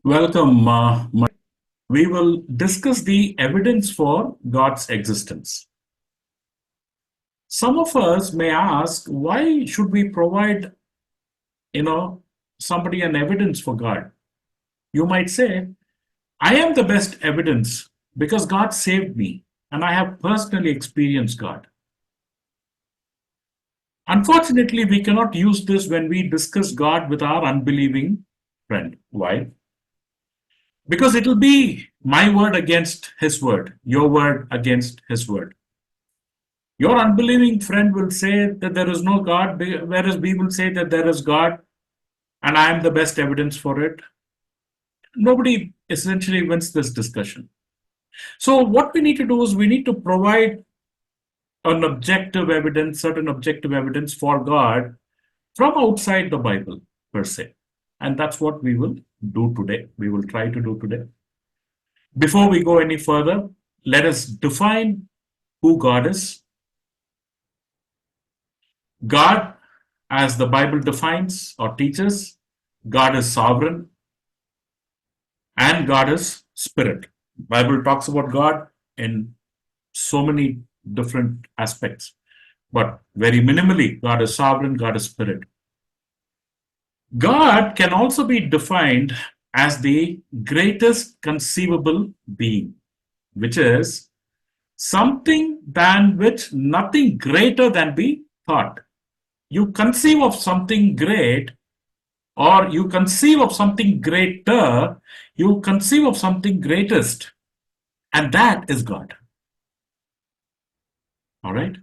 Welcome. We will discuss the evidence for God's existence. Some of us may ask, why should we provide, you know, somebody an evidence for God? You might say, I am the best evidence because God saved me and I have personally experienced God. Unfortunately, we cannot use this when we discuss God with our unbelieving friend. Why? Because it will be my word against his word, your word against his word. Your unbelieving friend will say that there is no God, whereas we will say that there is God and I am the best evidence for it. Nobody essentially wins this discussion. So, what we need to do is we need to provide an objective evidence, certain objective evidence for God from outside the Bible per se. And that's what we will do today. We will try to do today. Before we go any further, let us define who God is. God, as the Bible defines or teaches, God is sovereign and God is spirit. Bible talks about God in so many different aspects, but very minimally, God is sovereign, God is spirit. God can also be defined as the greatest conceivable being, which is something than which nothing greater than be thought. You conceive of something great, or you conceive of something greater, you conceive of something greatest, and that is God. All right.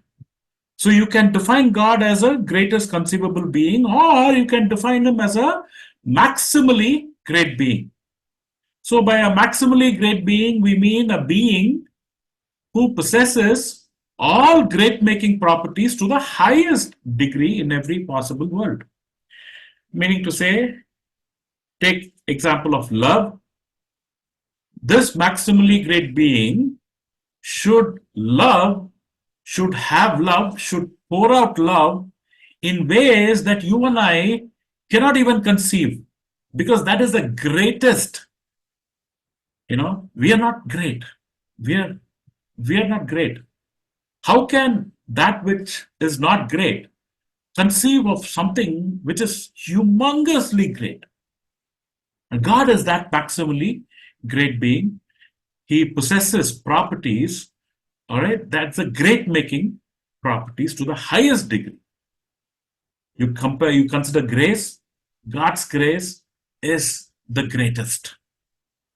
So you can define God as a greatest conceivable being, or you can define him as a maximally great being. So by a maximally great being, we mean a being who possesses all great making properties to the highest degree in every possible world. Meaning to say, take example of love. This maximally great being should love, should have love, should pour out love in ways that you and I cannot even conceive, because that is the greatest. We are not great. We are we are not great. How can that which is not great conceive of something which is humongously great? And God is that maximally great being. He possesses properties, all right, that's a great making properties to the highest degree. You consider grace, God's grace is the greatest.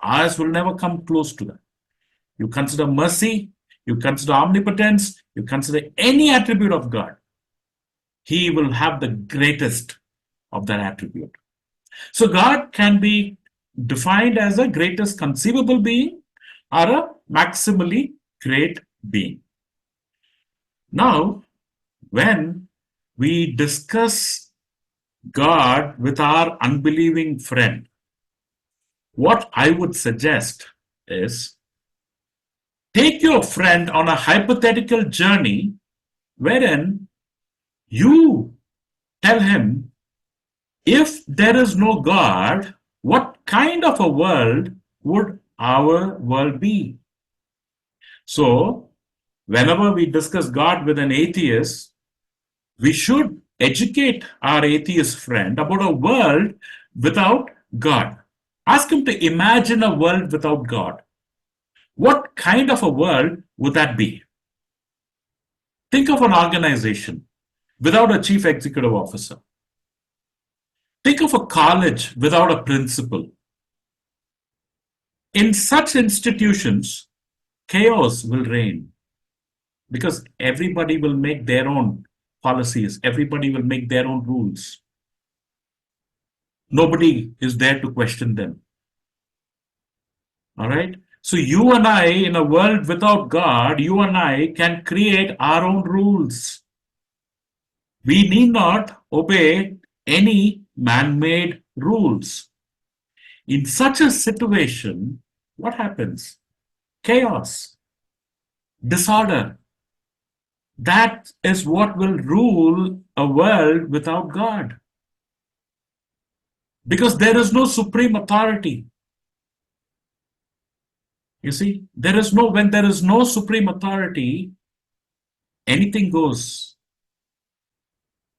Ours will never come close to that. You consider mercy, you consider omnipotence, you consider any attribute of God, he will have the greatest of that attribute. So God can be defined as a greatest conceivable being or a maximally great being. Now, when we discuss God with our unbelieving friend, what I would suggest is take your friend on a hypothetical journey wherein you tell him, if there is no God, what kind of a world would our world be? So, whenever we discuss God with an atheist, we should educate our atheist friend about a world without God. Ask him to imagine a world without God. What kind of a world would that be? Think of an organization without a chief executive officer. Think of a college without a principal. In such institutions, chaos will reign because everybody will make their own policies, everybody will make their own rules. Nobody is there to question them. All right? So, you and I, in a world without God, you and I can create our own rules. We need not obey any man made rules. In such a situation, what happens? Chaos, disorder. That is what will rule a world without God. Because there is no supreme authority. You see, when there is no supreme authority, anything goes.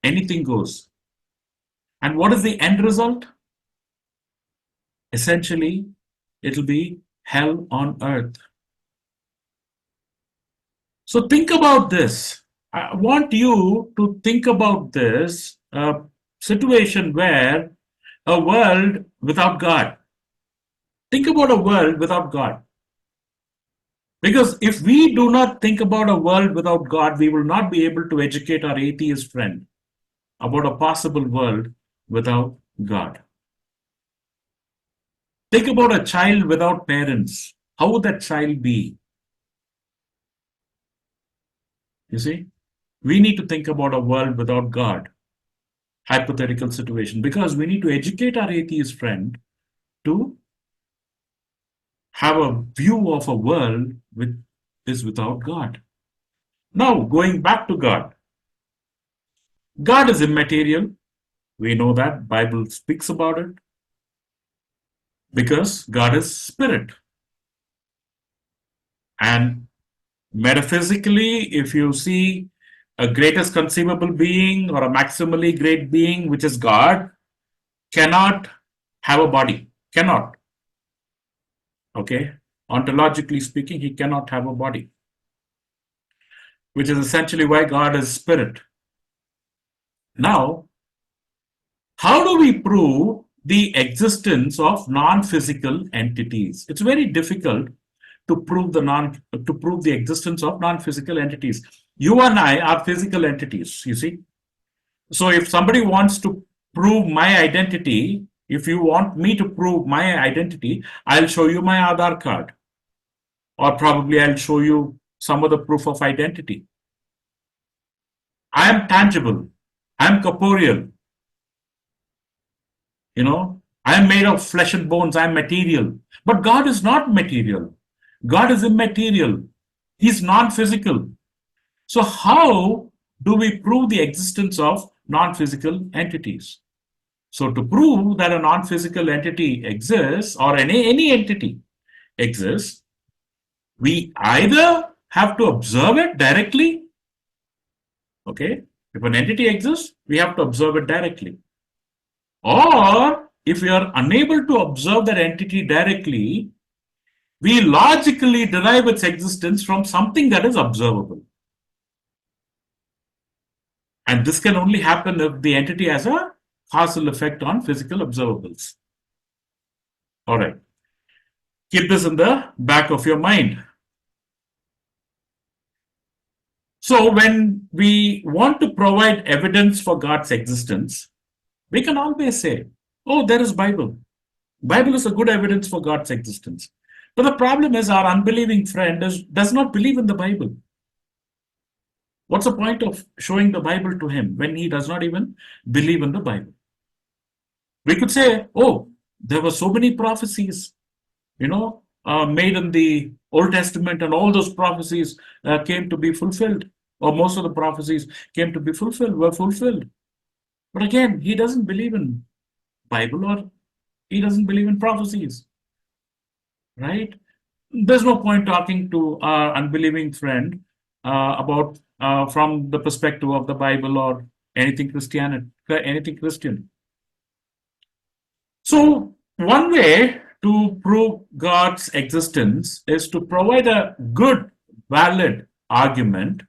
Anything goes. And what is the end result? Essentially, it'll be hell on earth. So think about this. I want you to think about this situation where a world without God. Think about a world without God. Because if we do not think about a world without God, we will not be able to educate our atheist friend about a possible world without God. Think about a child without parents. How would that child be? You see, we need to think about a world without God, hypothetical situation, because we need to educate our atheist friend to have a view of a world which is without God. Now, going back to God. God is immaterial. We know that. Bible speaks about it. Because God is spirit. And metaphysically, if you see a greatest conceivable being or a maximally great being, which is God, cannot have a body. Cannot. Okay? Ontologically speaking, he cannot have a body. Which is essentially why God is spirit. Now, how do we prove the existence of non-physical entities? It's very difficult to prove the existence of non-physical entities. You and I are physical entities, you see. So if somebody wants to prove my identity, if you want me to prove my identity, I'll show you my Aadhaar card. Or probably I'll show you some other proof of identity. I am tangible. I am corporeal. You know, I am made of flesh and bones. I am material. But God is not material. God is immaterial. He's non-physical. So how do we prove the existence of non-physical entities? So to prove that a non-physical entity exists or any entity exists, we either have to observe it directly. Okay, if an entity exists, we have to observe it directly. Or if we are unable to observe that entity directly, we logically derive its existence from something that is observable. And this can only happen if the entity has a causal effect on physical observables. All right. Keep this in the back of your mind. So when we want to provide evidence for God's existence, we can always say, oh, there is Bible. Bible is a good evidence for God's existence. But the problem is our unbelieving friend does not believe in the Bible. What's the point of showing the Bible to him when he does not even believe in the Bible? We could say, oh, there were so many prophecies, made in the Old Testament, and all those prophecies came to be fulfilled, or most of the prophecies came to be fulfilled, were fulfilled. But again, he doesn't believe in Bible, or he doesn't believe in prophecies, right? There's no point talking to our unbelieving friend about from the perspective of the Bible or anything Christian. So one way to prove God's existence is to provide a good, valid argument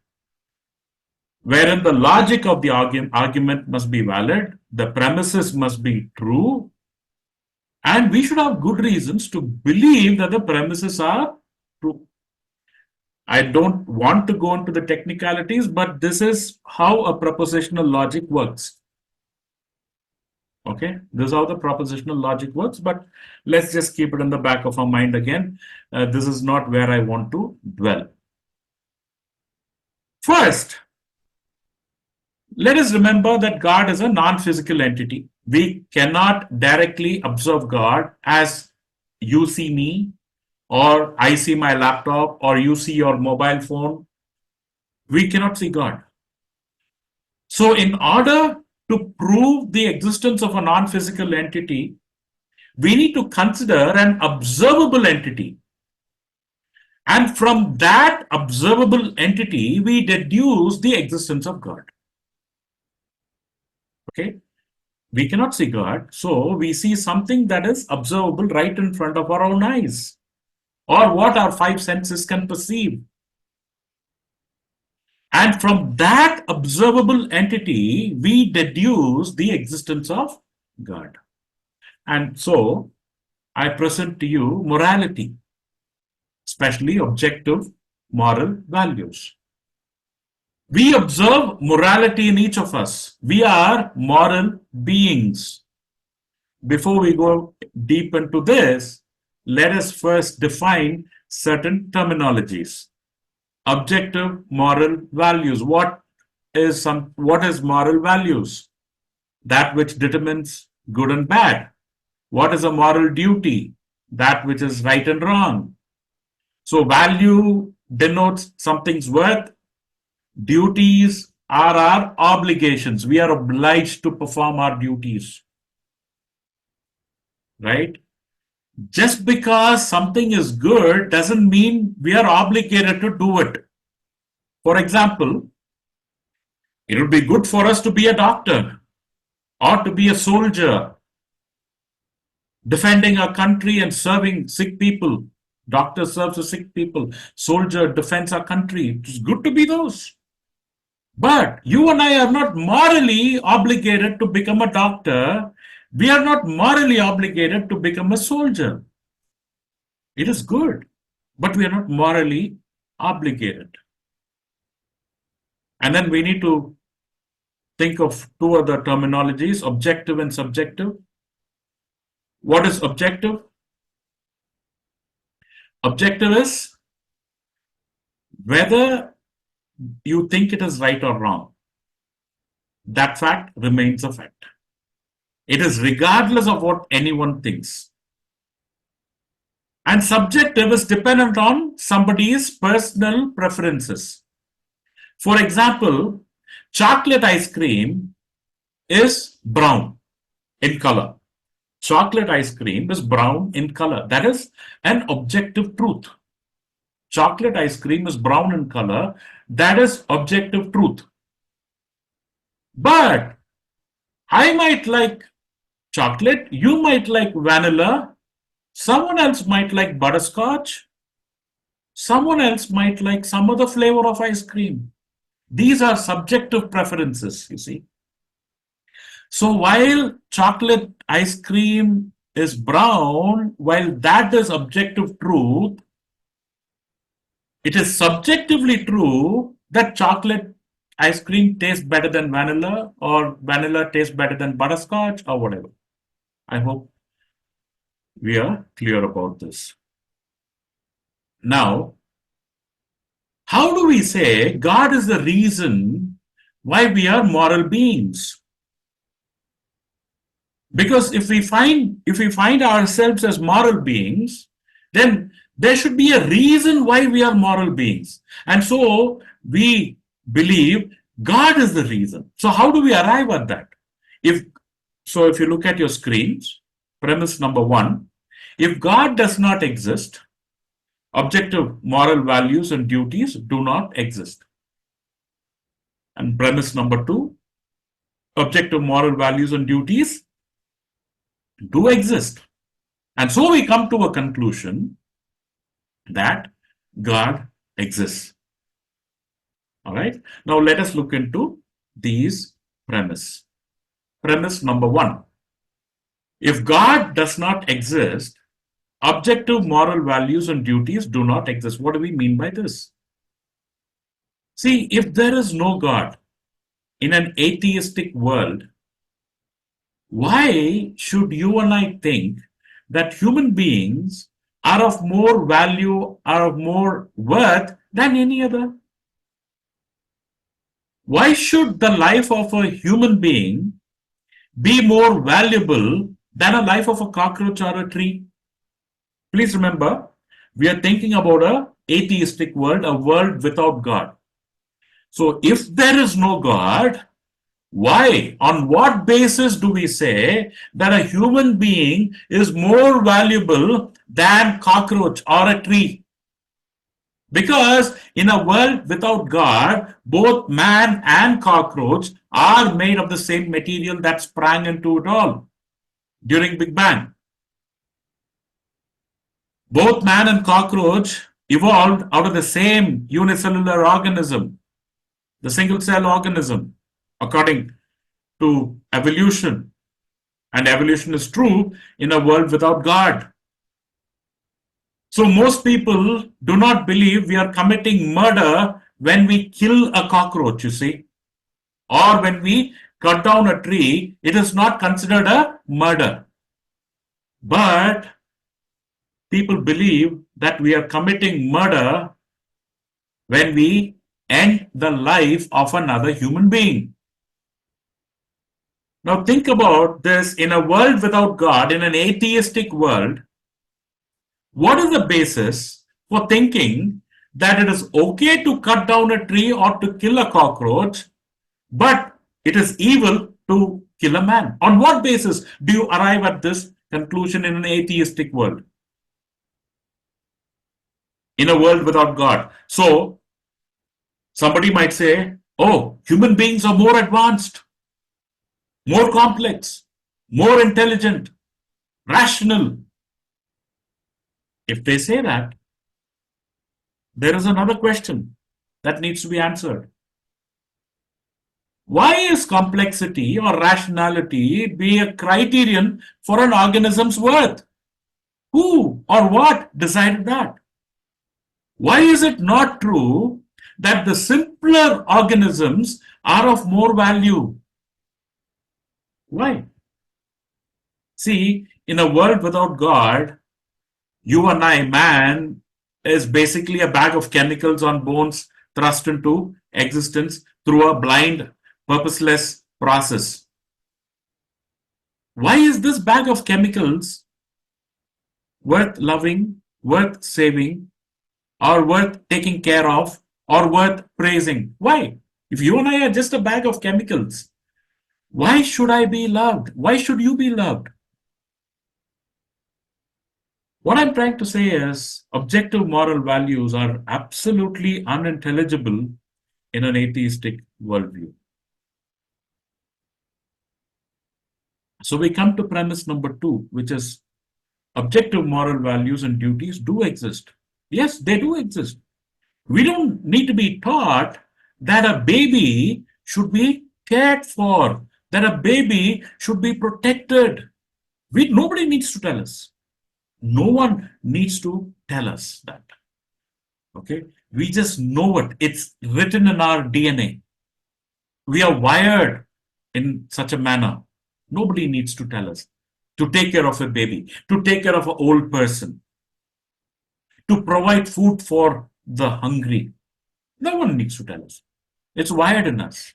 wherein the logic of the argument must be valid, the premises must be true, and we should have good reasons to believe that the premises are true. I don't want to go into the technicalities, but this is how a propositional logic works. Okay, this is how the propositional logic works, but let's just keep it in the back of our mind again. This is not where I want to dwell. First, let us remember that God is a non-physical entity. We cannot directly observe God as you see me, or I see my laptop, or you see your mobile phone. We cannot see God. So in order to prove the existence of a non-physical entity, we need to consider an observable entity. And from that observable entity, we deduce the existence of God. Okay? We cannot see God, so we see something that is observable right in front of our own eyes, or what our five senses can perceive. And from that observable entity, we deduce the existence of God. And so, I present to you morality, especially objective moral values. We observe morality in each of us. We are moral beings. Before we go deep into this, let us first define certain terminologies. Objective moral values. What is moral values? That which determines good and bad. What is a moral duty? That which is right and wrong. So value denotes something's worth. Duties are our obligations. We are obliged to perform our duties. Right? Just because something is good doesn't mean we are obligated to do it. For example, it would be good for us to be a doctor or to be a soldier, defending our country and serving sick people. Doctor serves the sick people. Soldier defends our country. It's good to be those. But you and I are not morally obligated to become a doctor. We are not morally obligated to become a soldier. It is good, but we are not morally obligated. And then we need to think of two other terminologies, objective and subjective. What is objective? Objective is whether you think it is right or wrong. That fact remains a fact. It is regardless of what anyone thinks. And subjective is dependent on somebody's personal preferences. For example, chocolate ice cream is brown in color. Chocolate ice cream is brown in color. That is an objective truth. Chocolate ice cream is brown in color. That is objective truth. But I might like chocolate, you might like vanilla, someone else might like butterscotch, someone else might like some other flavor of ice cream. These are subjective preferences, you see. So while chocolate ice cream is brown, while that is objective truth, it is subjectively true that chocolate ice cream tastes better than vanilla, or vanilla tastes better than butterscotch, or whatever. I hope we are clear about this. Now, how do we say God is the reason why we are moral beings? Because if we find ourselves as moral beings, then there should be a reason why we are moral beings. And so we believe God is the reason. So how do we arrive at that? If you look at your screens, premise number 1, if God does not exist, objective moral values and duties do not exist. And premise number 2, objective moral values and duties do exist. And so we come to a conclusion that God exists. All right. Now let us look into these premises. Premise number 1. If God does not exist, objective moral values and duties do not exist. What do we mean by this? See, if there is no God in an atheistic world, why should you and I think that human beings are of more value, are of more worth than any other? Why should the life of a human being be more valuable than a life of a cockroach or a tree? Please remember, we are thinking about an atheistic world, a world without God. So if there is no God, why, on what basis do we say that a human being is more valuable than cockroach or a tree? Because in a world without God, both man and cockroach are made of the same material that sprang into it all during Big Bang. Both man and cockroach evolved out of the same unicellular organism, the single cell organism, according to evolution. And evolution is true in a world without God. So most people do not believe we are committing murder when we kill a cockroach, you see, or when we cut down a tree. It is not considered a murder. But people believe that we are committing murder when we end the life of another human being. Now think about this. In a world without God, in an atheistic world, what is the basis for thinking that it is okay to cut down a tree or to kill a cockroach, but it is evil to kill a man? On what basis do you arrive at this conclusion in an atheistic world? In a world without God. So, somebody might say, oh, human beings are more advanced, more complex, more intelligent, rational. If they say that, there is another question that needs to be answered. Why is complexity or rationality be a criterion for an organism's worth? Who or what decided that? Why is it not true that the simpler organisms are of more value? Why? See, in a world without God, you and I, man, is basically a bag of chemicals on bones thrust into existence through a blind, purposeless process. Why is this bag of chemicals worth loving, worth saving, or worth taking care of, or worth praising? Why? If you and I are just a bag of chemicals, why should I be loved? Why should you be loved? What I'm trying to say is objective moral values are absolutely unintelligible in an atheistic worldview. So we come to premise number 2, which is objective moral values and duties do exist. Yes, they do exist. We don't need to be taught that a baby should be cared for, that a baby should be protected. Nobody needs to tell us. No one needs to tell us that. Okay? We just know it. It's written in our DNA. We are wired in such a manner. Nobody needs to tell us to take care of a baby, to take care of an old person, to provide food for the hungry. No one needs to tell us. It's wired in us.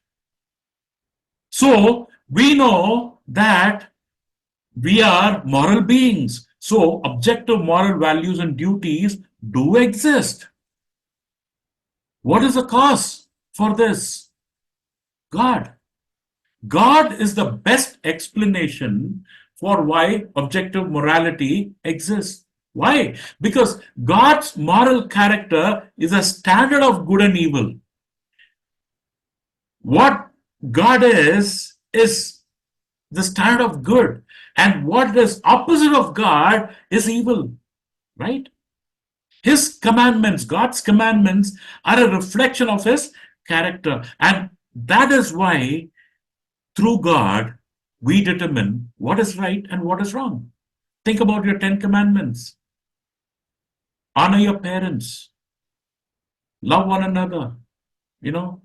So we know that we are moral beings. So objective moral values and duties do exist. What is the cause for this? God. God is the best explanation for why objective morality exists. Why? Because God's moral character is a standard of good and evil. What God is the standard of good, and what is opposite of God is evil, right? His commandments, God's commandments, are a reflection of his character, and that is why through God we determine what is right and what is wrong. Think about your 10 commandments. Honor your parents, love one another, you know,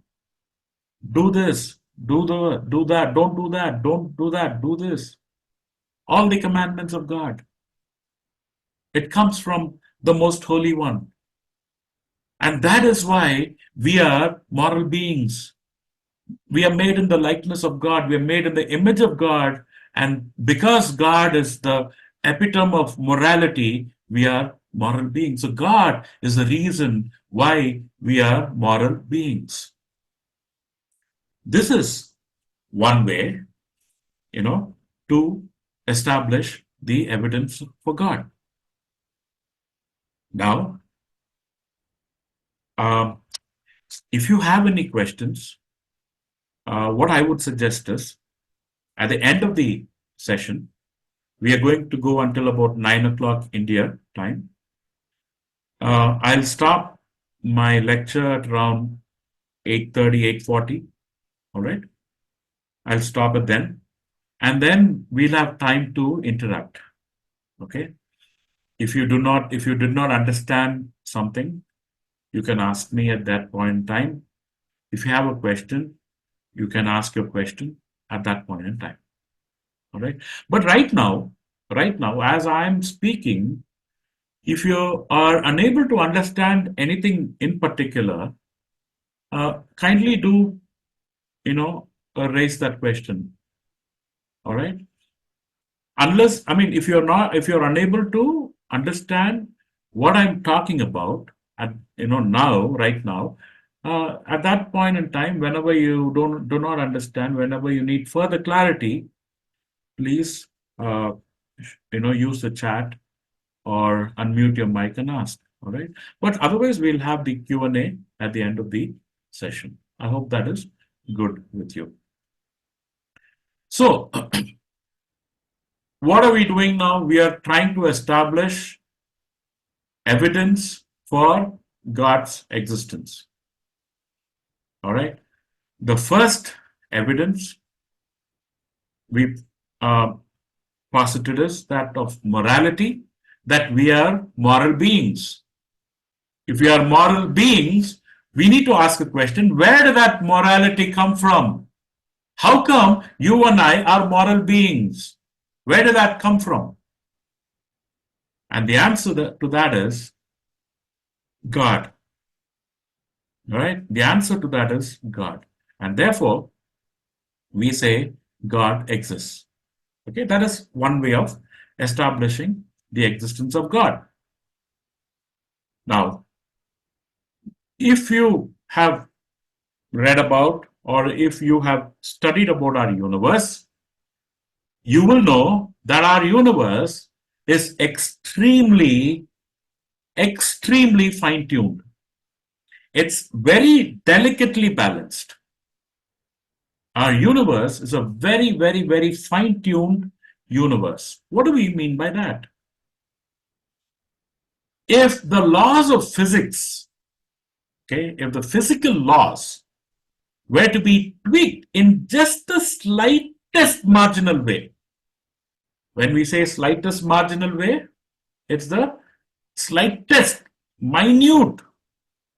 do this, do that, don't do that, don't do that, do this. All the commandments of God. It comes from the most holy one. And that is why we are moral beings. We are made in the likeness of God. We are made in the image of God. And because God is the epitome of morality, we are moral beings. So God is the reason why we are moral beings. This is one way, to establish the evidence for God. Now, Um, if you have any questions, what I would suggest is at the end of the session, we are going to go until about 9 o'clock India time. I'll stop my lecture at around 8:30, 8:40. All right. I'll stop it then. And then we'll have time to interact. Okay. If you did not understand something, you can ask me at that point in time. If you have a question, you can ask your question at that point in time. All right. But right now, as I'm speaking, if you are unable to understand anything in particular, kindly do, raise that question. All right. Unless, I mean, if you're unable to understand what I'm talking about at, right now, at that point in time, whenever you do not understand, whenever you need further clarity, please, uh, use the chat or unmute your mic and ask. All right. But otherwise, we'll have the Q&A at the end of the session. I hope that is good with you. So, what are we doing now? We are trying to establish evidence for God's existence. All right. The first evidence we posited is that of morality, that we are moral beings. If we are moral beings, we need to ask a question, where did that morality come from? How come you and I are moral beings? Where did that come from? And the answer to that is God. All right? The answer to that is God. And therefore, we say God exists. Okay, that is one way of establishing the existence of God. Now, if you have read about or if you have studied about our universe, you will know that our universe is extremely fine-tuned. It's very delicately balanced. Our universe is a very fine-tuned universe. What do we mean by that? If the laws of physics, okay, if the physical laws were to be tweaked in just the slightest marginal way, when we say slightest marginal way, it's the slightest, minute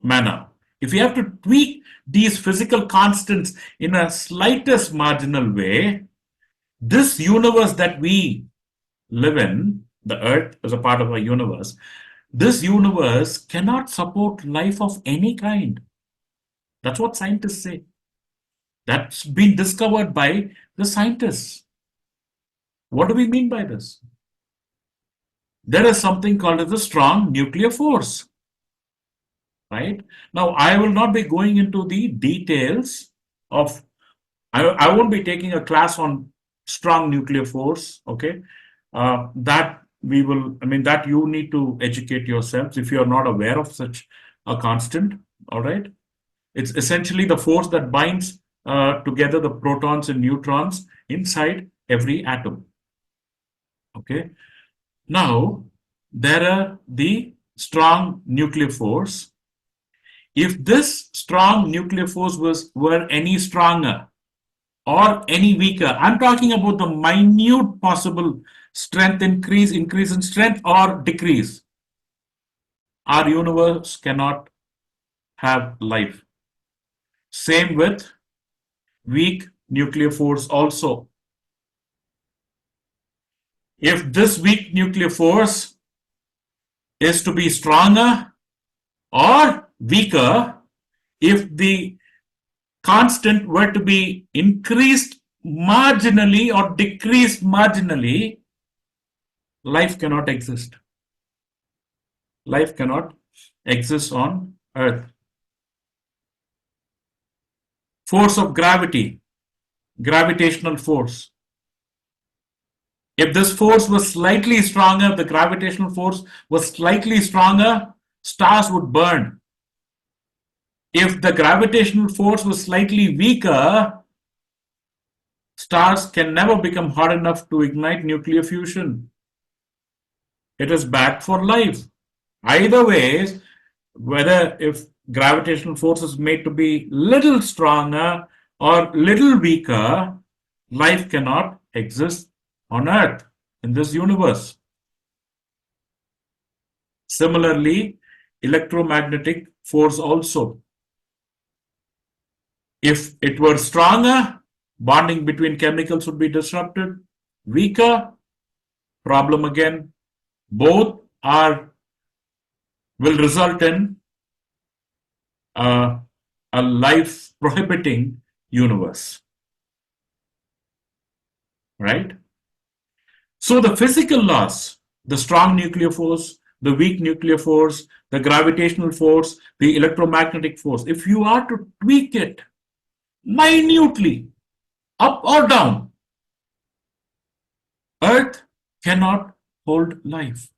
manner. If we have to tweak these physical constants in a slightest marginal way, this universe that we live in, the earth as a part of our universe, this universe cannot support life of any kind. That's what scientists say. That's been discovered by the scientists. What do we mean by this? There is something called as a strong nuclear force. Right? Now, I will not be going into the details of, I won't be taking a class on strong nuclear force, okay? That we will, I mean, that you need to educate yourselves if you are not aware of such a constant, all right? It's essentially the force that binds together the protons and neutrons inside every atom, okay? Now, there are the strong nuclear force. If this strong nuclear force were any stronger or any weaker, I'm talking about the minute possible strength increase in strength or decrease, our universe cannot have life. Same with weak nuclear force also. If this weak nuclear force is to be stronger or weaker, if the constant were to be increased marginally or decreased marginally, life cannot exist. Life cannot exist on Earth. Force of gravity, gravitational force. If this force was slightly stronger, the gravitational force was slightly stronger, stars would burn. If the gravitational force was slightly weaker, stars can never become hot enough to ignite nuclear fusion. It is bad for life. Either way, whether if gravitational force is made to be little stronger or little weaker, life cannot exist on Earth in this universe. Similarly, electromagnetic force also. If it were stronger, bonding between chemicals would be disrupted. Weaker, problem again. Both will result in a life prohibiting universe, right? So the physical laws, the strong nuclear force, the weak nuclear force, the gravitational force, the electromagnetic force, if you are to tweak it minutely, up or down, Earth cannot hold life.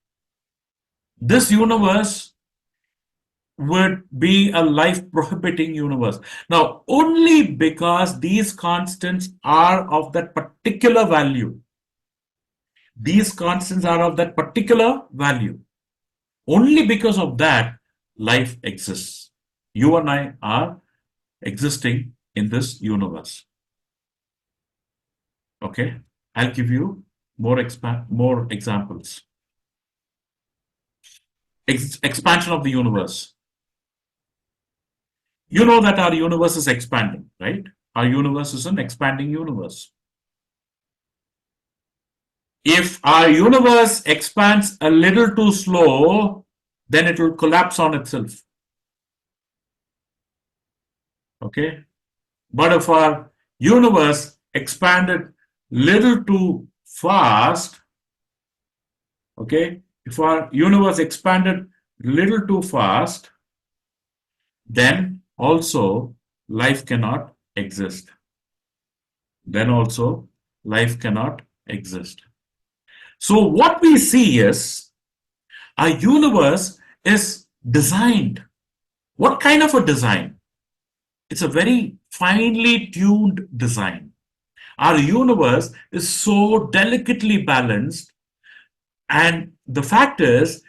This universe would be a life prohibiting universe. Now, only because these constants are of that particular value, these constants are of that particular value. Only because of that, life exists. You and I are existing in this universe. Okay, I'll give you more examples. Expansion of the universe. You know that our universe is expanding, right? Our universe is an expanding universe. If our universe expands a little too slow, then it will collapse on itself. Okay? But if our universe expanded little too fast, okay, if our universe expanded little too fast, then also life cannot exist. Then also life cannot exist. So what we see is our universe is designed. What kind of a design? It's a very finely tuned design. Our universe is so delicately balanced, and the fact is,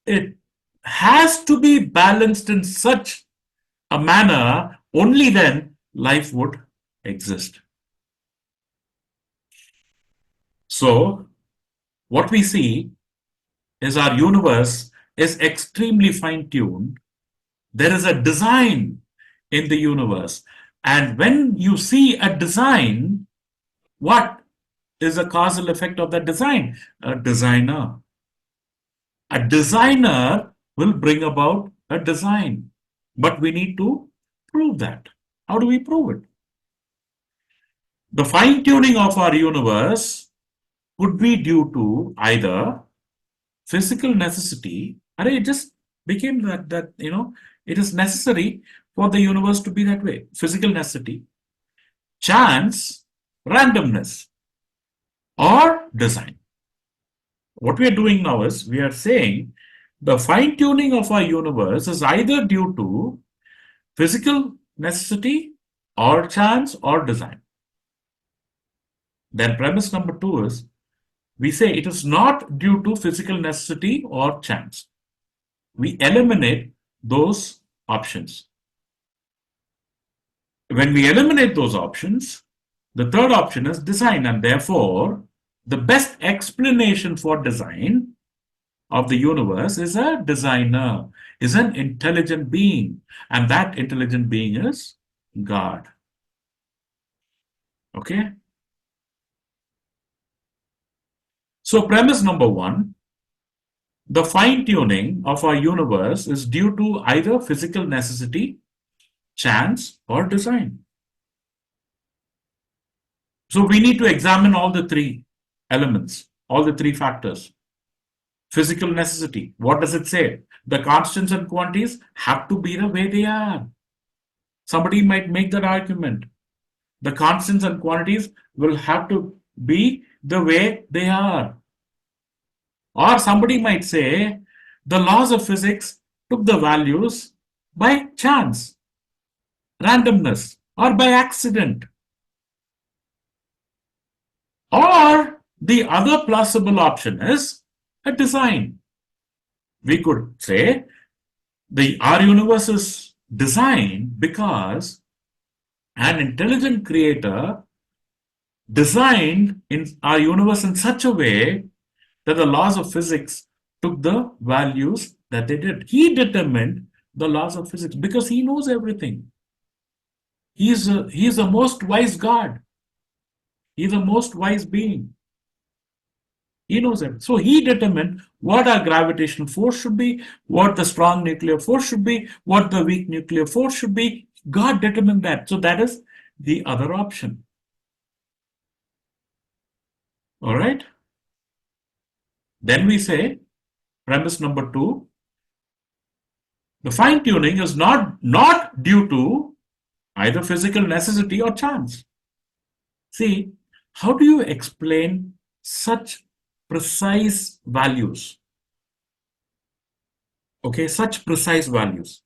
it has to be balanced in such a manner, only then life would exist. So, what we see is our universe is extremely fine tuned. There is a design in the universe. And when you see a design, what is the causal effect of that design? A designer. A designer will bring about a design. But we need to prove that. How do we prove it? The fine tuning of our universe could be due to either physical necessity, or it just became that it is necessary for the universe to be that way. Physical necessity, chance, randomness, or design. What we are doing now is we are saying the fine tuning of our universe is either due to physical necessity or chance or design. Then premise number 2 is we say it is not due to physical necessity or chance. We eliminate those options. When we eliminate those options, the third option is design, and therefore the best explanation for design of the universe is a designer, is an intelligent being, and that intelligent being is God. Okay? So premise number 1, the fine tuning of our universe is due to either physical necessity, chance, or design. So we need to examine all the three elements, all the three factors. Physical necessity, what does it say? The constants and quantities have to be the way they are. Somebody might make that argument. The constants and quantities will have to be the way they are. Or somebody might say the laws of physics took the values by chance. randomness or by accident. Or the other plausible option is a design. We could say our universe is designed because an intelligent creator designed in our universe in such a way that the laws of physics took the values that they did. He determined the laws of physics because he knows everything. He's the most wise God. He's the most wise being. He knows it. So he determined what our gravitational force should be, what the strong nuclear force should be, what the weak nuclear force should be. God determined that. So that is the other option. All right. Then we say, premise number 2, the fine tuning is not due to either physical necessity or chance. See, how do you explain such precise values? Okay, such precise values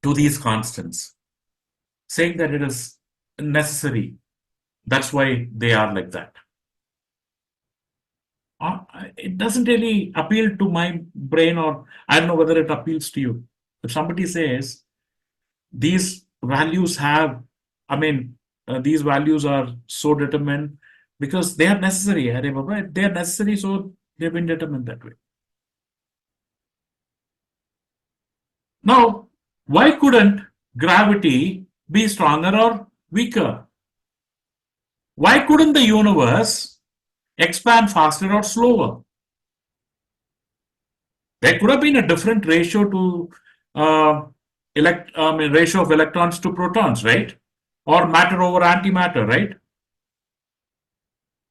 to these constants, saying that it is necessary. That's why they are like that. It doesn't really appeal to my brain, or I don't know whether it appeals to you. If somebody says these values have, these values are so determined because they are necessary. Right? They are necessary, so they've been determined that way. Now, why couldn't gravity be stronger or weaker? Why couldn't the universe expand faster or slower? There could have been a different ratio to ratio of electrons to protons, right? Or matter over antimatter, right?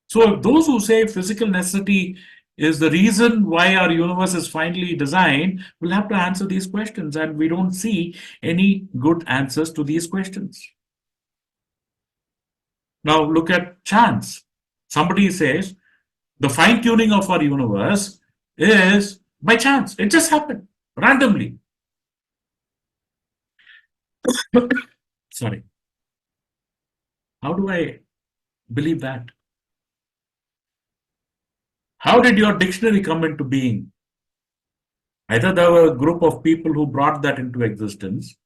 So those who say physical necessity is the reason why our universe is finely designed will have to answer these questions, and we don't see any good answers to these questions. Now look at chance. Somebody says the fine tuning of our universe is by chance. It just happened randomly. Sorry. How do I believe that? How did your dictionary come into being? Either there were a group of people who brought that into existence.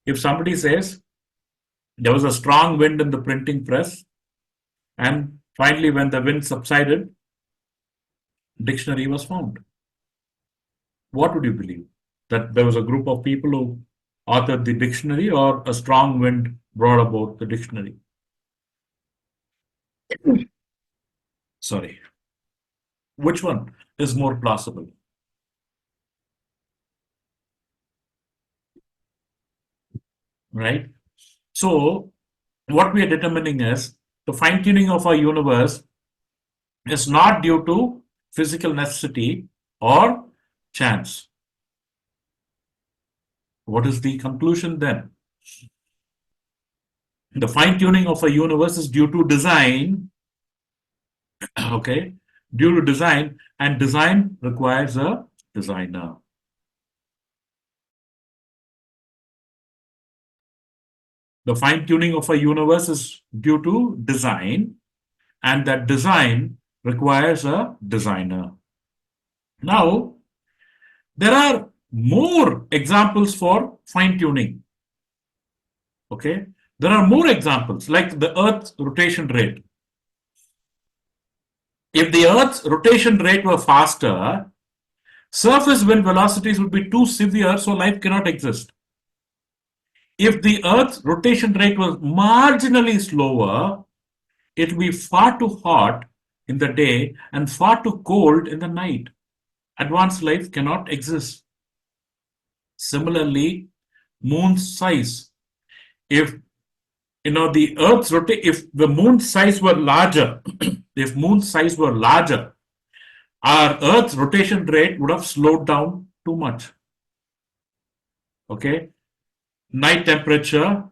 If somebody says there was a strong wind in the printing press, and finally, when the wind subsided, dictionary was found. What would you believe? That there was a group of people who authored the dictionary, or a strong wind brought about the dictionary? Sorry. Which one is more plausible? Right? So, what we are determining is the fine tuning of our universe is not due to physical necessity or chance. What is the conclusion then? The fine tuning of a universe is due to design, okay, due to design, and design requires a designer. The fine tuning of a universe is due to design, and that design requires a designer. Now, there are more examples for fine tuning. Okay, there are more examples like the Earth's rotation rate. If the Earth's rotation rate were faster, surface wind velocities would be too severe, so life cannot exist. If the Earth's rotation rate was marginally slower, it will be far too hot in the day and far too cold in the night. Advanced life cannot exist. Similarly, moon's size. If the Earth's if the moon's size were larger, if moon's size were larger, our Earth's rotation rate would have slowed down too much. Okay, night temperature,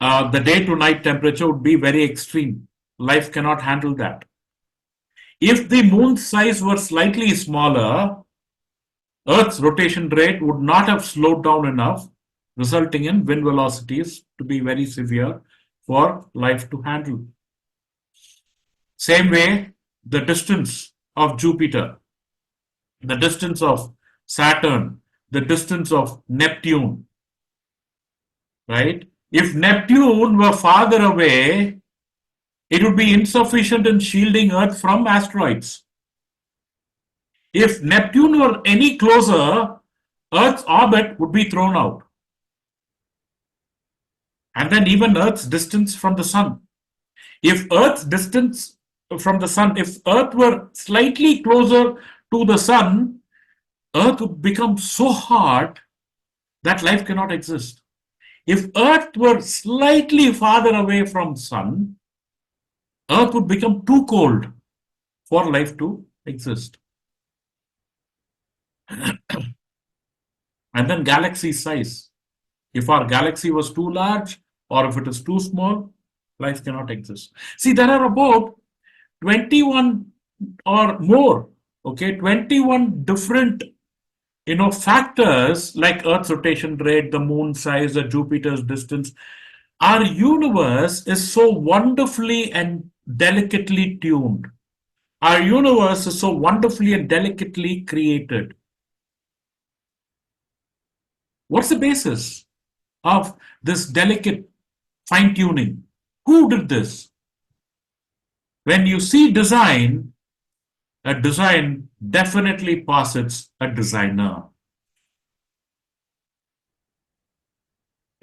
the day to night temperature would be very extreme. Life cannot handle that. If the moon's size were slightly smaller, Earth's rotation rate would not have slowed down enough resulting in wind velocities to be very severe for life to handle. Same way, the distance of Jupiter, the distance of Saturn, the distance of Neptune, right? If Neptune were farther away, it would be insufficient in shielding Earth from asteroids. If Neptune were any closer, Earth's orbit would be thrown out. And then even Earth's distance from the sun. If Earth's distance from the sun, if Earth were slightly closer to the sun, Earth would become so hot that life cannot exist. If Earth were slightly farther away from sun, Earth would become too cold for life to exist. And then galaxy size. If our galaxy was too large or if it is too small, life cannot exist. See, there are about 21 or more, okay, 21 different factors like Earth's rotation rate, the moon size, the Jupiter's distance. Our universe is so wonderfully and delicately tuned. Our universe is so wonderfully and delicately created. What's the basis of this delicate fine tuning? Who did this? When you see design, a design definitely posits a designer.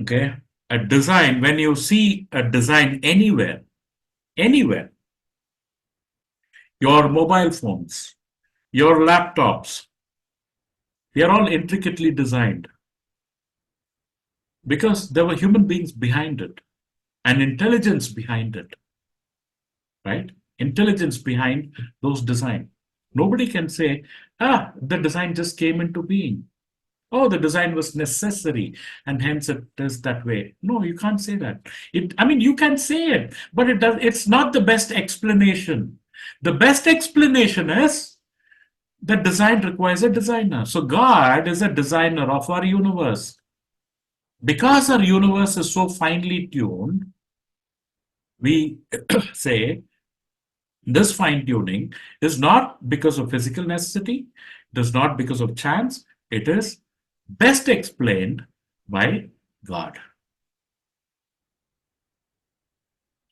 Okay? A design, when you see a design anywhere, your mobile phones, your laptops, they are all intricately designed because there were human beings behind it and intelligence behind it, right? Intelligence behind those designs. Nobody can say, the design just came into being. Oh, the design was necessary and hence it is that way. No, you can't say that. You can say it, but it's not the best explanation. The best explanation is that design requires a designer. So God is a designer of our universe. Because our universe is so finely tuned, we say this fine tuning is not because of physical necessity, it is not because of chance, it is best explained by God.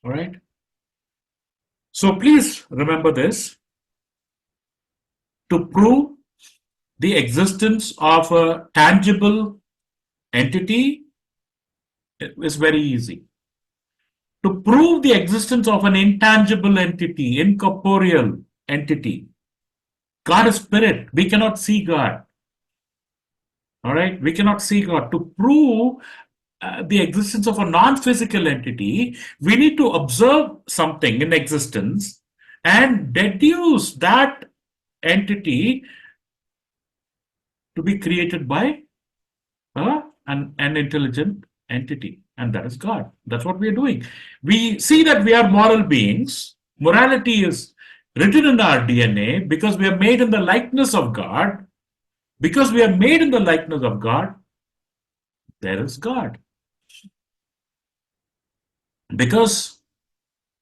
All right? So please remember this. To prove the existence of a tangible entity is very easy. To prove the existence of an intangible entity, incorporeal entity, God is spirit. We cannot see God. All right? We cannot see God. To prove the existence of a non-physical entity, we need to observe something in existence and deduce that entity to be created by an intelligent entity, and that is God. That's what we are doing. We see that we are moral beings. Morality is written in our DNA because we are made in the likeness of God. Because we are made in the likeness of God, there is God. Because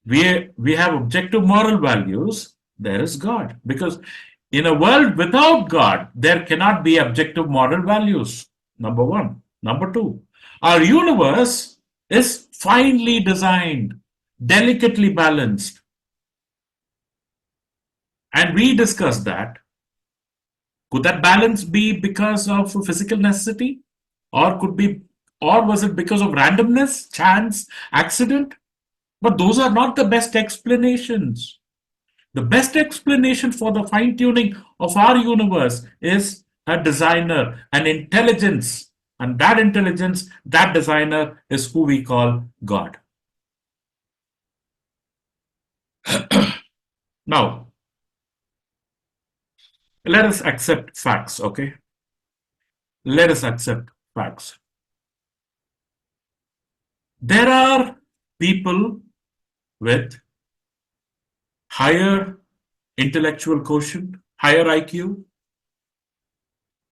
we have objective moral values, there is God. Because in a world without God, there cannot be objective moral values. Number one. Number two, our universe is finely designed, delicately balanced. And we discussed that. Could that balance be because of physical necessity? Or was it because of randomness, chance, accident? But those are not the best explanations. The best explanation for the fine tuning of our universe is a designer, an intelligence. And that intelligence, that designer is who we call God. Now, let us accept facts, okay? Let us accept facts. There are people with higher intellectual quotient, higher IQ,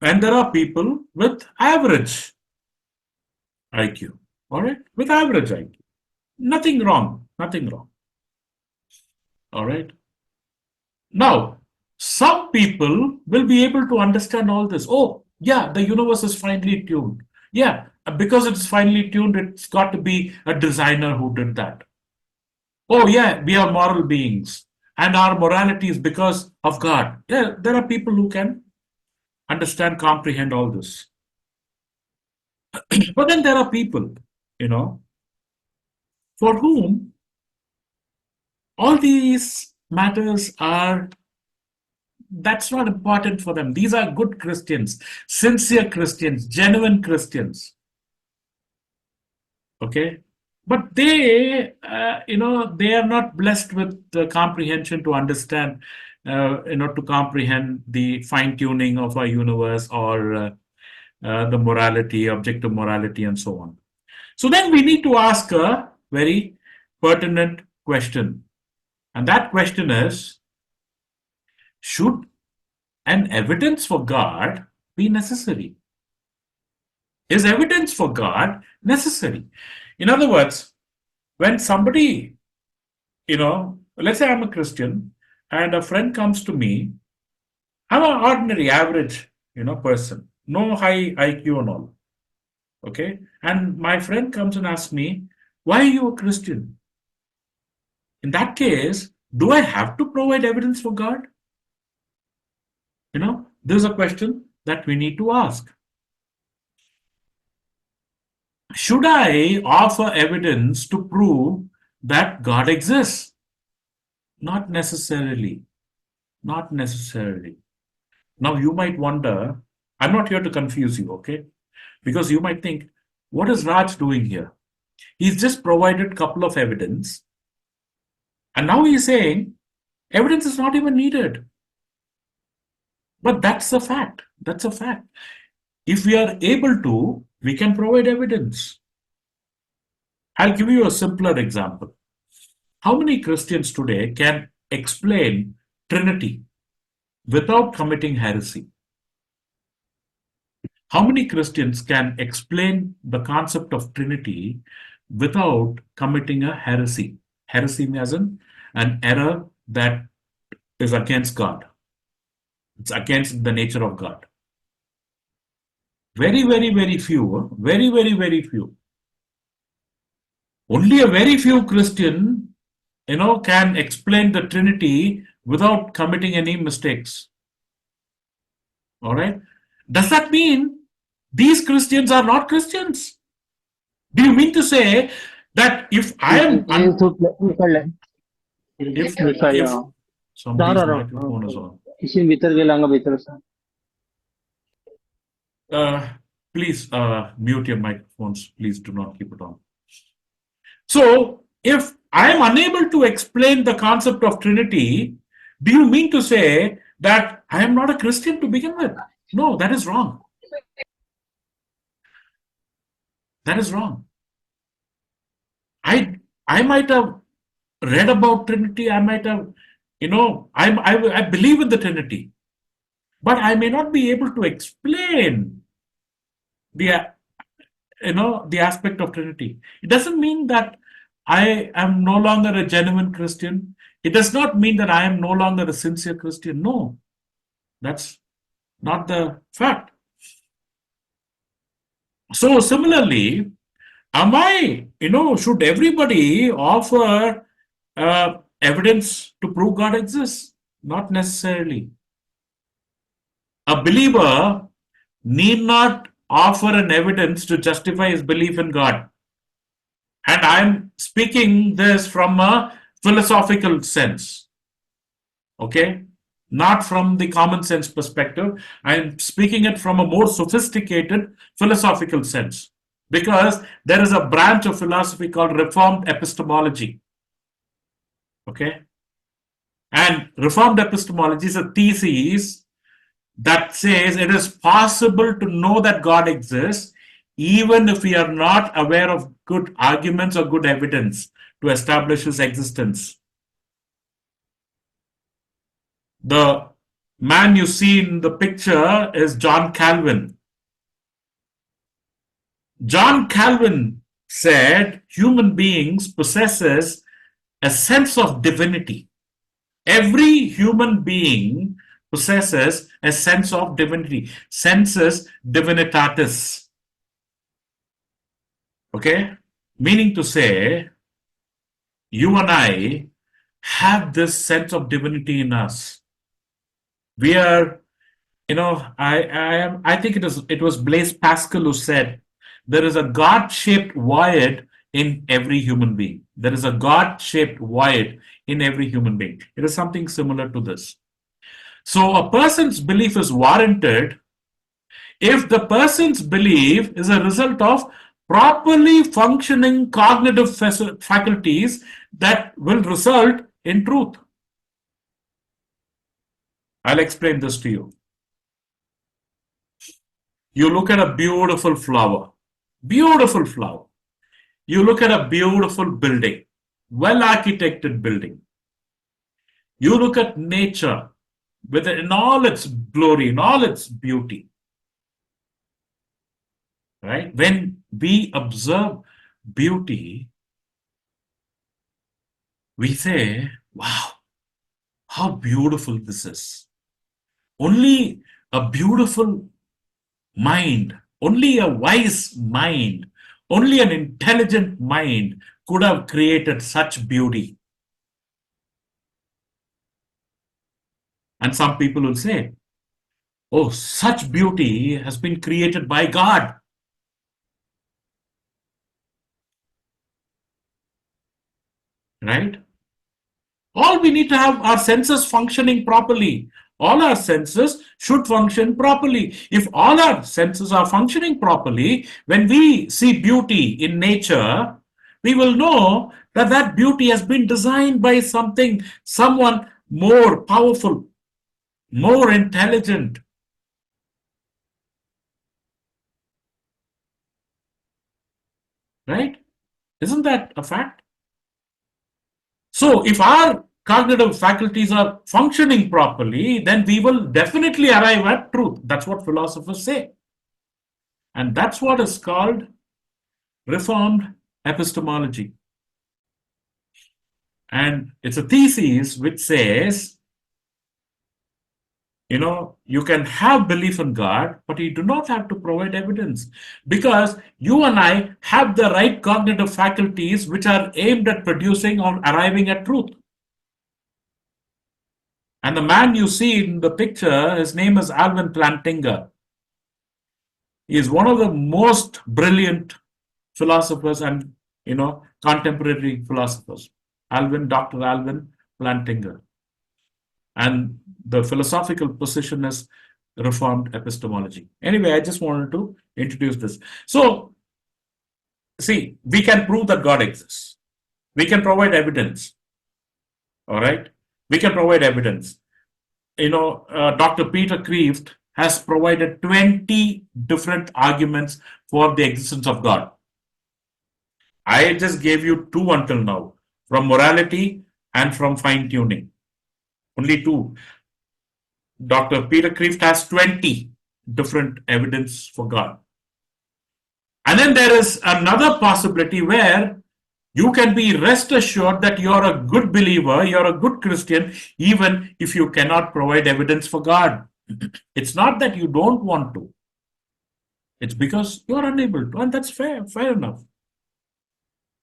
and there are people with average IQ. All right, with average IQ. Nothing wrong. Nothing wrong. All right. Now, some people will be able to understand all this. Oh, yeah, the universe is finely tuned. Yeah, because it's finely tuned, it's got to be a designer who did that. Oh, yeah, we are moral beings. And our morality is because of God. Yeah, there are people who can understand, comprehend all this. But then there are people, you know, for whom all these matters are, that's not important for them. These are good Christians, sincere Christians, genuine Christians. Okay. But they, they are not blessed with the comprehension to understand, to comprehend the fine tuning of our universe or the morality, objective morality, and so on. So then we need to ask a very pertinent question. And that question is, should an evidence for God be necessary? Is evidence for God necessary? In other words, when somebody, let's say I'm a Christian and a friend comes to me, I'm an ordinary, average, person, no high IQ and all. Okay. And my friend comes and asks me, why are you a Christian? In that case, do I have to provide evidence for God? This is a question that we need to ask. Should I offer evidence to prove that God exists? Not necessarily. Not necessarily. Now, you might wonder, I'm not here to confuse you, okay? Because you might think, what is Raj doing here? He's just provided a couple of evidence. And now he's saying, evidence is not even needed. But that's a fact. That's a fact. If we are able to, we can provide evidence. I'll give you a simpler example. How many Christians today can explain Trinity without committing heresy? How many Christians can explain the concept of Trinity without committing a heresy? Heresy as in an error that is against God. It's against the nature of God. Very, very, very few. Very, very, very few. Only a very few Christian, can explain the Trinity without committing any mistakes. All right. Does that mean these Christians are not Christians? Do you mean to say that if I am if somebody's microphone is on, please mute your microphones. Please do not keep it on. So, if I am unable to explain the concept of Trinity, do you mean to say that I am not a Christian to begin with? No, that is wrong. That is wrong. I might have read about Trinity. I might have, I believe in the Trinity, but I may not be able to explain the the aspect of Trinity. It doesn't mean that I am no longer a genuine Christian. It does not mean that I am no longer a sincere Christian. No, that's not the fact. So similarly, should everybody offer evidence to prove God exists? Not necessarily. A believer need not offer an evidence to justify his belief in God. And I'm speaking this from a philosophical sense. Okay? Not from the common sense perspective. I'm speaking it from a more sophisticated philosophical sense. Because there is a branch of philosophy called Reformed epistemology. Okay? And Reformed epistemology is a thesis that says it is possible to know that God exists even if we are not aware of good arguments or good evidence to establish his existence. The man you see in the picture is John Calvin. John Calvin said human beings possesses a sense of divinity. Every human being possesses a sense of divinity, sensus divinitatis. Okay? Meaning to say, you and I have this sense of divinity in us. We are, I think it was Blaise Pascal who said there is a God-shaped void in every human being. There is a God-shaped void in every human being. It is something similar to this. So a person's belief is warranted if the person's belief is a result of properly functioning cognitive faculties that will result in truth. I'll explain this to you. You look at a beautiful flower, beautiful flower. You look at a beautiful building, well architected building. You look at nature in all its glory, in all its beauty. Right? When we observe beauty, we say, wow, how beautiful this is. Only a beautiful mind, only a wise mind, only an intelligent mind could have created such beauty. And some people will say, oh, such beauty has been created by God. Right? All we need to have our senses functioning properly. All our senses should function properly. If all our senses are functioning properly, when we see beauty in nature, we will know that that beauty has been designed by someone more powerful, more intelligent. Right? Isn't that a fact? So if our cognitive faculties are functioning properly, then we will definitely arrive at truth. That's what philosophers say. And that's what is called Reformed epistemology. And it's a thesis which says, you can have belief in God, but you do not have to provide evidence because you and I have the right cognitive faculties which are aimed at producing or arriving at truth. And the man you see in the picture, his name is Alvin Plantinga. He is one of the most brilliant philosophers and, contemporary philosophers. Dr. Alvin Plantinga. And the philosophical position is Reformed epistemology. Anyway, I just wanted to introduce this. So, see, we can prove that God exists. We can provide evidence. All right? We can provide evidence. Dr. Peter Kreeft has provided 20 different arguments for the existence of God. I just gave you two until now, from morality and from fine tuning. Only two. Dr. Peter Kreeft has 20 different evidence for God. And then there is another possibility where you can be rest assured that you're a good believer, you're a good Christian, even if you cannot provide evidence for God. It's not that you don't want to. It's because you're unable to, and that's fair enough.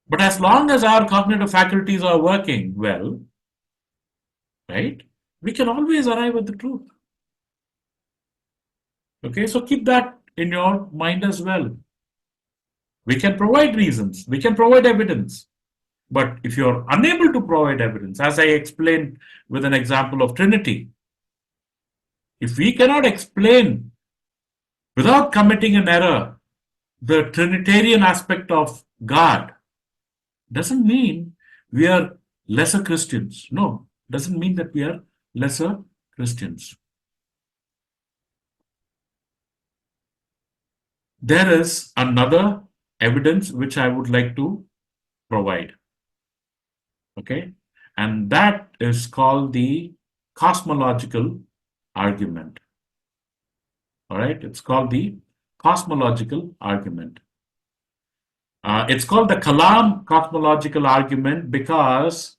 But as long as our cognitive faculties are working well, right, we can always arrive at the truth. Okay, so keep that in your mind as well. We can provide reasons, we can provide evidence. But if you're unable to provide evidence, as I explained with an example of Trinity, if we cannot explain without committing an error the Trinitarian aspect of God, doesn't mean we are lesser Christians. No, doesn't mean that we are lesser Christians. There is another evidence which I would like to provide. Okay, and that is called the cosmological argument. All right, it's called the cosmological argument. It's called the Kalam cosmological argument because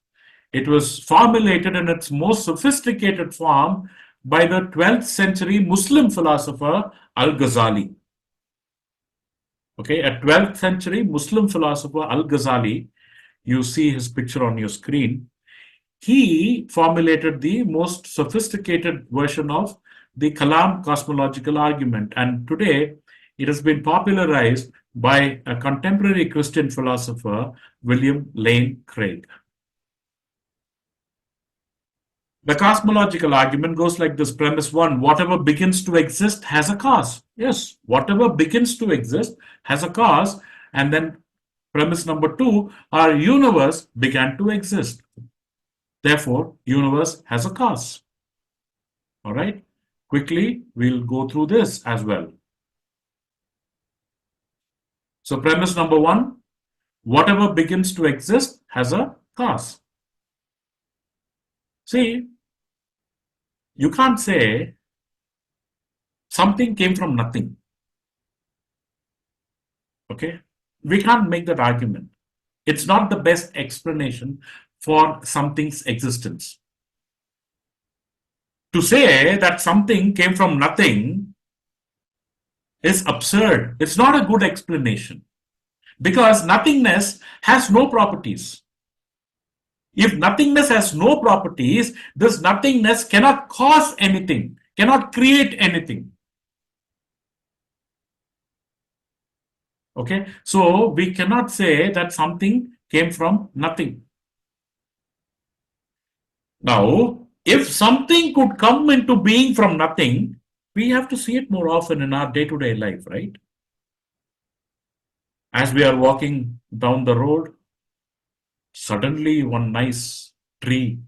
it was formulated in its most sophisticated form by the 12th century Muslim philosopher Al Ghazali. Okay, a 12th century Muslim philosopher Al Ghazali, you see his picture on your screen. He formulated the most sophisticated version of the Kalam cosmological argument, and today it has been popularized by a contemporary Christian philosopher, William Lane Craig. The cosmological argument goes like this: premise one, whatever begins to exist has a cause. Yes, whatever begins to exist has a cause. And then premise number two, our universe began to exist. Therefore, universe has a cause. All right. Quickly, we'll go through this as well. So premise number one, whatever begins to exist has a cause. See, you can't say something came from nothing. Okay. We can't make that argument. It's not the best explanation for something's existence. To say that something came from nothing is absurd. It's not a good explanation because nothingness has no properties. If nothingness has no properties, this nothingness cannot cause anything, cannot create anything. Okay, so we cannot say that something came from nothing. Now, if something could come into being from nothing, we have to see it more often in our day-to-day life, right? As we are walking down the road, suddenly one nice tree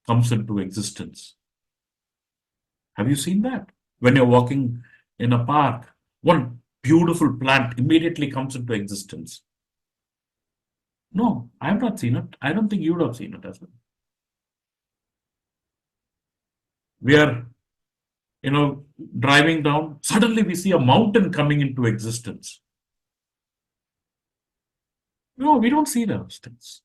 comes into existence. Have you seen that? When you're walking in a park, one beautiful plant immediately comes into existence. No, I have not seen it. I don't think you would have seen it as well. We are, driving down, suddenly we see a mountain coming into existence. No, we don't see those things.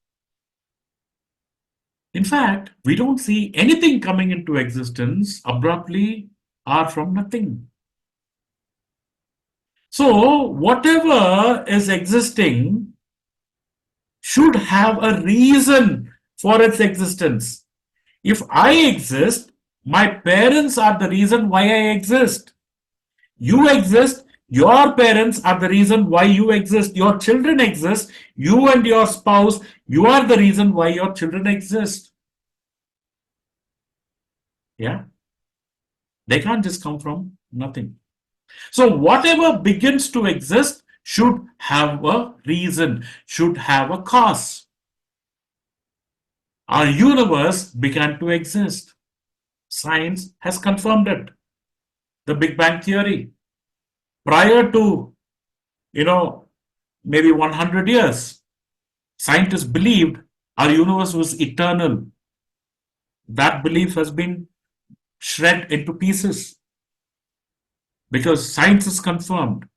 In fact, we don't see anything coming into existence abruptly or from nothing. So, whatever is existing should have a reason for its existence. If I exist, my parents are the reason why I exist. You exist, your parents are the reason why you exist. Your children exist, you and your spouse, you are the reason why your children exist. Yeah? They can't just come from nothing. So, whatever begins to exist should have a reason, should have a cause. Our universe began to exist. Science has confirmed it. The Big Bang Theory. Prior to, maybe 100 years, scientists believed our universe was eternal. That belief has been shred into pieces because science has confirmed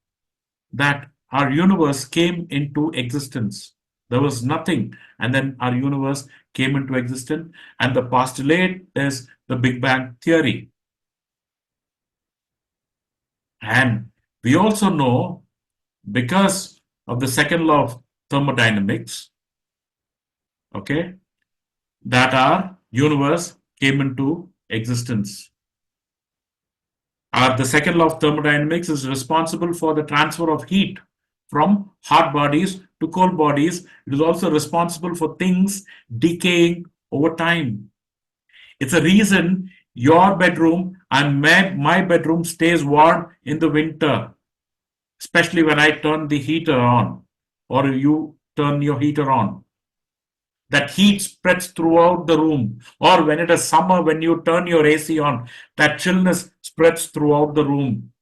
that our universe came into existence. There was nothing, and then our universe came into existence, and the postulate is the Big Bang Theory. And we also know, because of the second law of thermodynamics, okay, that our universe came into existence. The second law of thermodynamics is responsible for the transfer of heat from hot bodies to cold bodies. It is also responsible for things decaying over time. It's a reason your bedroom and my bedroom stays warm in the winter, especially when I turn the heater on or you turn your heater on. That heat spreads throughout the room. Or when it is summer, when you turn your AC on, that chillness spreads throughout the room.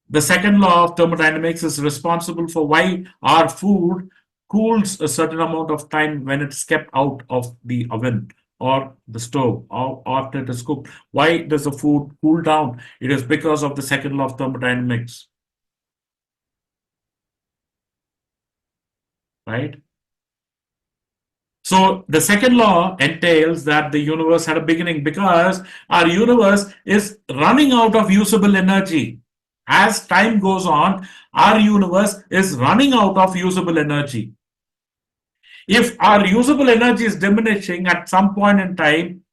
The second law of thermodynamics is responsible for why our food cools a certain amount of time when it's kept out of the oven or the stove or after it is cooked. Why does the food cool down? It is because of the second law of thermodynamics. right? So the second law entails that the universe had a beginning because our universe is running out of usable energy. As time goes on, our universe is running out of usable energy. If our usable energy is diminishing at some point in time,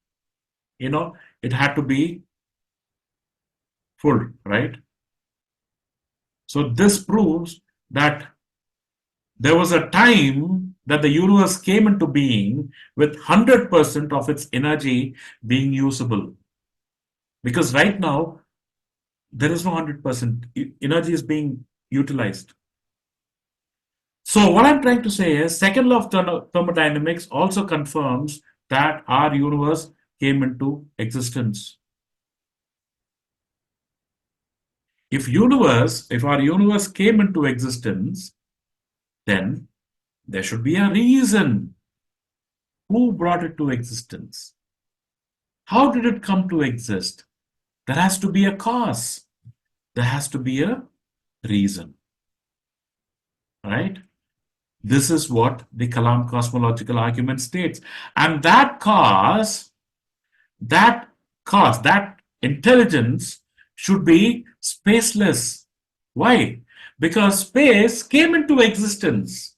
it had to be full, right? So this proves that there was a time that the universe came into being with 100% of its energy being usable. Because right now, there is no 100%. Energy is being utilized. So what I'm trying to say is, second law of thermodynamics also confirms that our universe came into existence. If our universe came into existence, then there should be a reason. Who brought it to existence? How did it come to exist? There has to be a cause. There has to be a reason. Right? This is what the Kalam cosmological argument states. And that that intelligence should be spaceless. Why? Because space came into existence.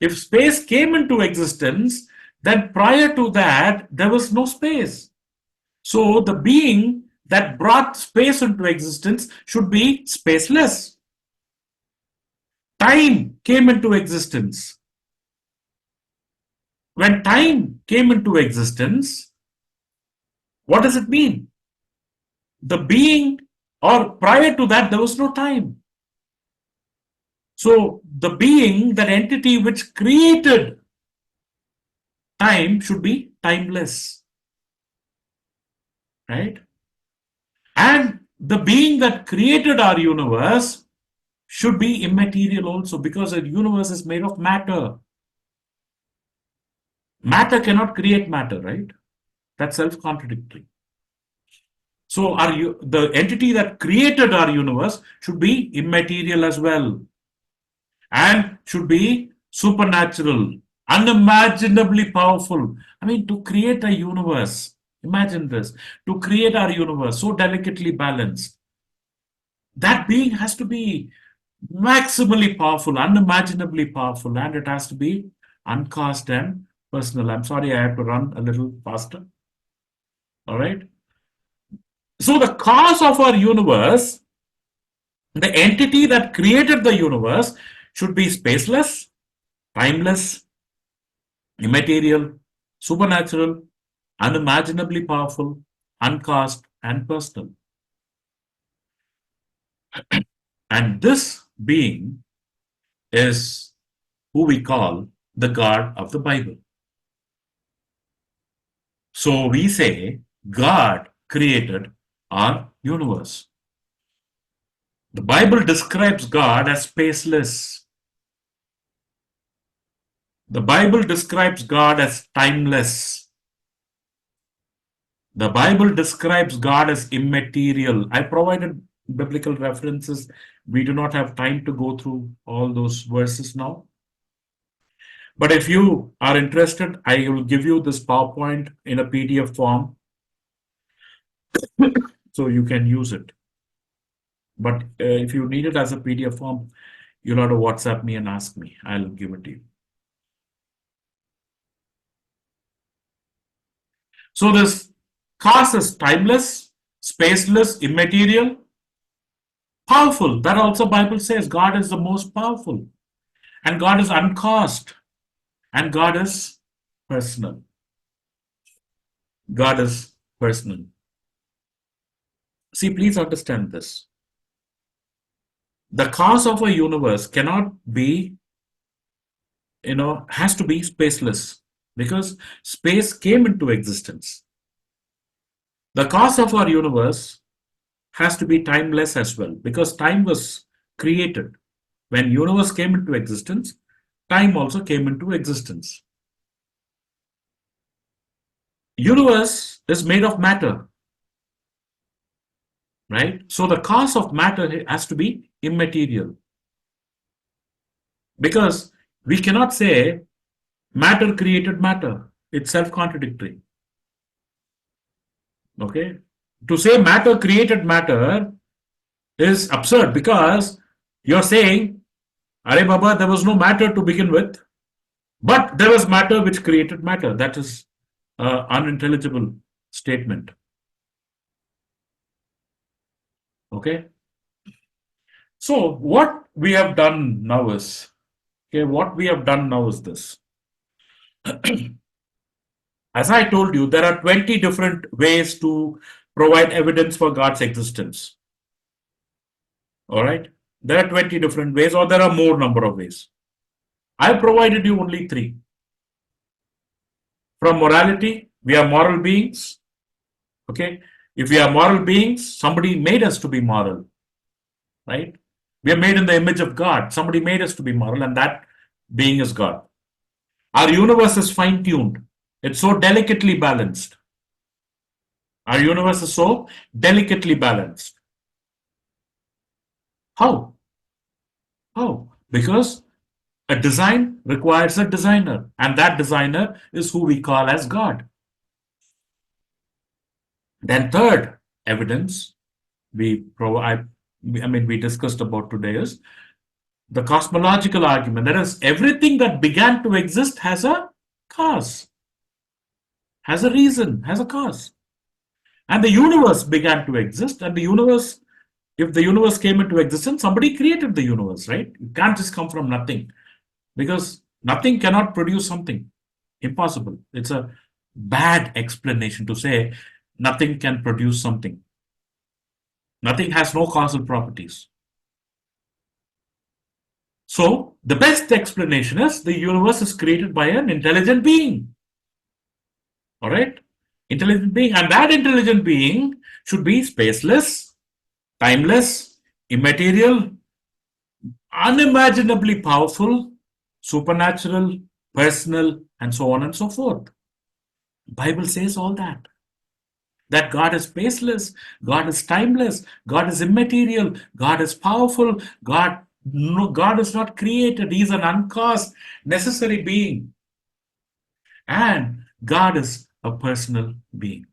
If space came into existence, then prior to that, there was no space. So the being that brought space into existence should be spaceless. Time came into existence. When time came into existence, what does it mean? The being, or prior to that, there was no time. So the being, that entity which created time, should be timeless. Right? And the being that created our universe should be immaterial also, because the universe is made of matter. Matter cannot create matter, right? That's self-contradictory. So the entity that created our universe should be immaterial as well, and should be supernatural, unimaginably powerful. I mean, to create a universe, imagine this, to create our universe so delicately balanced, that being has to be maximally powerful, unimaginably powerful, and it has to be uncast and personal. I'm sorry, I have to run a little faster. All right. So the cause of our universe, the entity that created the universe, should be spaceless, timeless, immaterial, supernatural, unimaginably powerful, uncast, and personal. And this being is who we call the God of the Bible. So we say God created our universe. The Bible describes God as spaceless. The Bible describes God as timeless. The Bible describes God as immaterial. I provided biblical references. We do not have time to go through all those verses now. But if you are interested, I will give you this PowerPoint in a PDF form so you can use it. But if you need it as a PDF form, you'll have to WhatsApp me and ask me. I'll give it to you. So this cause is timeless, spaceless, immaterial, powerful. That also Bible says God is the most powerful. And God is uncast. And God is personal. God is personal. See, please understand this. The cause of a universe cannot be, has to be spaceless, because space came into existence. The cause of our universe has to be timeless as well, because time was created. When universe came into existence, time also came into existence. Universe is made of matter, right? So the cause of matter has to be immaterial. Because we cannot say matter created matter. It's self-contradictory. Okay? To say matter created matter is absurd because you're saying, Are Baba, there was no matter to begin with, but there was matter which created matter. That is an unintelligible statement. Okay? So what we have done now is, this. As I told you, there are 20 different ways to provide evidence for God's existence. All right? There are 20 different ways, or there are more number of ways. I provided you only 3. From morality, we are moral beings. Okay? If we are moral beings, somebody made us to be moral. Right? We are made in the image of God. Somebody made us to be moral, and that being is God. Our universe is fine-tuned. It's so delicately balanced. Our universe is so delicately balanced. How? How? Because a design requires a designer, and that designer is who we call as God. Then third evidence we discussed about today is the cosmological argument. That is, everything that began to exist has a cause, has a reason, has a cause. And the universe began to exist, and the universe, if the universe came into existence, somebody created the universe, right? It can't just come from nothing, because nothing cannot produce something. Impossible. It's a bad explanation to say nothing can produce something. Nothing has no causal properties. So, the best explanation is the universe is created by an intelligent being. All right? Intelligent being. And that intelligent being should be spaceless, timeless, immaterial, unimaginably powerful, supernatural, personal, and so on and so forth. The Bible says all that. That God is spaceless, God is timeless, God is immaterial, God is powerful, God is not created, He is an uncaused, necessary being. And God is a personal being.